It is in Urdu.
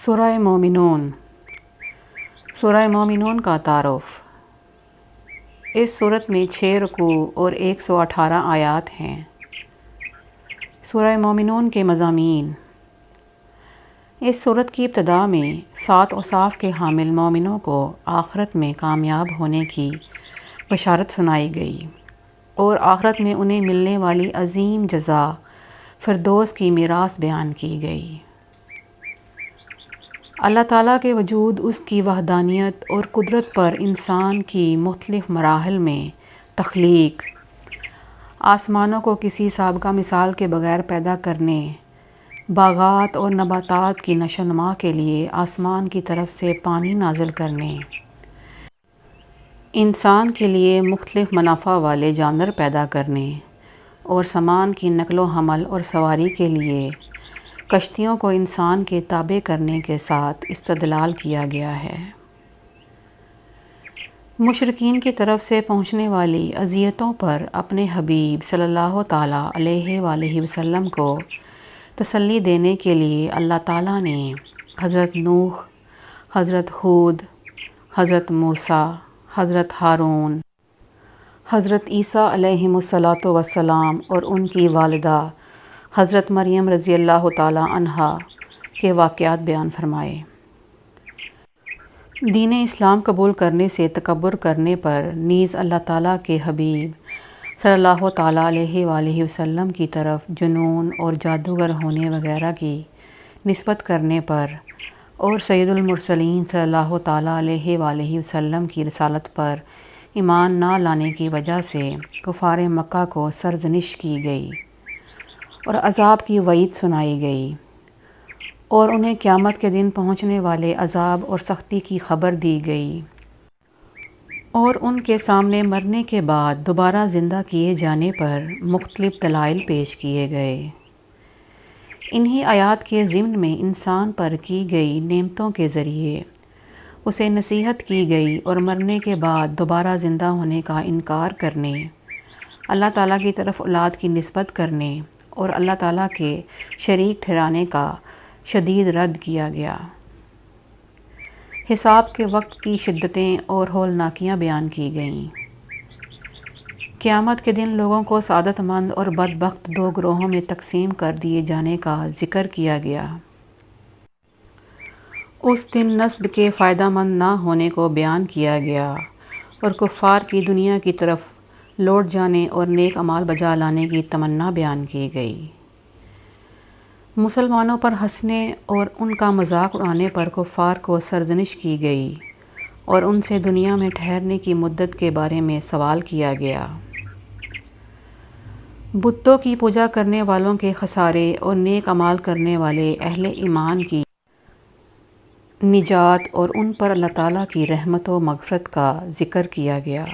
سورہ مومنون۔ سورہ مومنون کا تعارف۔ اس سورت میں 6 رکوع اور 118 آیات ہیں۔ سورہ مومنون کے مضامین۔ اس سورت کی ابتدا میں 7 اوصاف کے حامل مومنوں کو آخرت میں کامیاب ہونے کی بشارت سنائی گئی اور آخرت میں انہیں ملنے والی عظیم جزا فردوس کی میراث بیان کی گئی۔ اللہ تعالیٰ کے وجود، اس کی وحدانیت اور قدرت پر انسان کی مختلف مراحل میں تخلیق، آسمانوں کو کسی سابقہ مثال کے بغیر پیدا کرنے، باغات اور نباتات کی نشو و نما کے لیے آسمان کی طرف سے پانی نازل کرنے، انسان کے لیے مختلف منافع والے جانور پیدا کرنے اور سامان کی نقل و حمل اور سواری کے لیے کشتیوں کو انسان کے تابع کرنے کے ساتھ استدلال کیا گیا ہے۔ مشرکین کی طرف سے پہنچنے والی اذیتوں پر اپنے حبیب صلی اللہ تعالیٰ علیہ وآلہ وسلم کو تسلی دینے کے لیے اللہ تعالیٰ نے حضرت نوح، حضرت ہود، حضرت موسیٰ، حضرت ہارون، حضرت عیسیٰ علیہم السلام اور ان کی والدہ حضرت مریم رضی اللہ تعالیٰ عنہا کے واقعات بیان فرمائے۔ دین اسلام قبول کرنے سے تکبر کرنے پر نیز اللہ تعالیٰ کے حبیب صلی اللہ تعالیٰ علیہ وآلہ وسلم کی طرف جنون اور جادوگر ہونے وغیرہ کی نسبت کرنے پر اور سید المرسلین صلی اللہ تعالیٰ علیہ وآلہ وسلم کی رسالت پر ایمان نہ لانے کی وجہ سے کفار مکہ کو سرزنش کی گئی اور عذاب کی وعید سنائی گئی اور انہیں قیامت کے دن پہنچنے والے عذاب اور سختی کی خبر دی گئی اور ان کے سامنے مرنے کے بعد دوبارہ زندہ کیے جانے پر مختلف دلائل پیش کیے گئے۔ انہی آیات کے ضمن میں انسان پر کی گئی نعمتوں کے ذریعے اسے نصیحت کی گئی اور مرنے کے بعد دوبارہ زندہ ہونے کا انکار کرنے، اللہ تعالیٰ کی طرف اولاد کی نسبت کرنے اور اللہ تعالیٰ کے شریک ٹھہرانے کا شدید رد کیا گیا۔ حساب کے وقت کی شدتیں اور ہولناکیاں بیان کی گئیں۔ قیامت کے دن لوگوں کو سعادت مند اور بدبخت 2 گروہوں میں تقسیم کر دیے جانے کا ذکر کیا گیا۔ اس دن نسب کے فائدہ مند نہ ہونے کو بیان کیا گیا اور کفار کی دنیا کی طرف لوٹ جانے اور نیک اعمال بجا لانے کی تمنا بیان کی گئی۔ مسلمانوں پر ہنسنے اور ان کا مذاق اڑانے پر کفار کو سرزنش کی گئی اور ان سے دنیا میں ٹھہرنے کی مدت کے بارے میں سوال کیا گیا۔ بتوں کی پوجا کرنے والوں کے خسارے اور نیک اعمال کرنے والے اہل ایمان کی نجات اور ان پر اللہ تعالیٰ کی رحمت و مغفرت کا ذکر کیا گیا۔